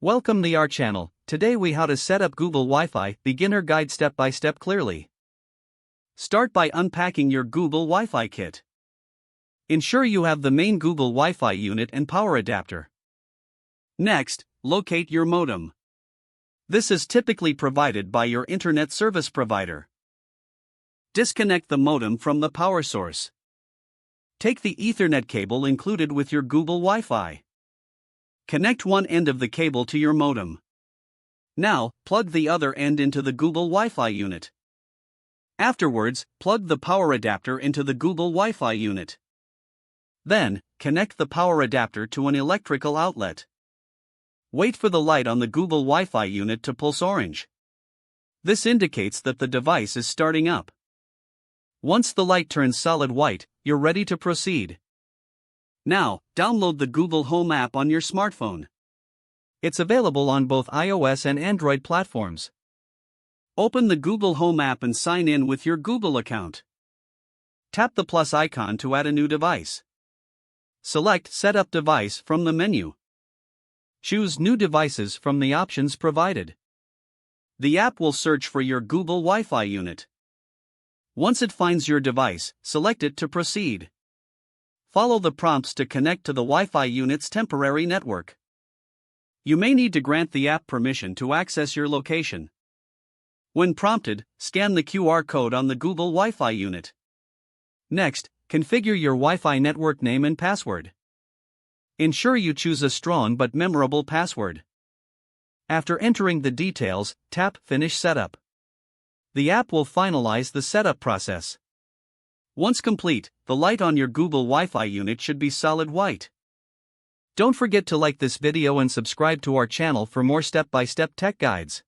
Welcome to our channel. Today we how to set up Google Wi-Fi beginner guide step by step clearly. Start by unpacking your Google Wi-Fi kit. Ensure you have the main Google Wi-Fi unit and power adapter. Next, locate your modem. This is typically provided by your internet service provider. Disconnect the modem from the power source. Take the Ethernet cable included with your Google Wi-Fi. Connect one end of the cable to your modem. Now, plug the other end into the Google Wi-Fi unit. Afterwards, plug the power adapter into the Google Wi-Fi unit. Then, connect the power adapter to an electrical outlet. Wait for the light on the Google Wi-Fi unit to pulse orange. This indicates that the device is starting up. Once the light turns solid white, you're ready to proceed. Now, download the Google Home app on your smartphone. It's available on both iOS and Android platforms. Open the Google Home app and sign in with your Google account. Tap the plus icon to add a new device. Select Set up Device from the menu. Choose New Devices from the options provided. The app will search for your Google Wi-Fi unit. Once it finds your device, select it to proceed. Follow the prompts to connect to the Wi-Fi unit's temporary network. You may need to grant the app permission to access your location. When prompted, scan the QR code on the Google Wi-Fi unit. Next, configure your Wi-Fi network name and password. Ensure you choose a strong but memorable password. After entering the details, tap Finish Setup. The app will finalize the setup process. Once complete, the light on your Google Wi-Fi unit should be solid white. Don't forget to like this video and subscribe to our channel for more step-by-step tech guides.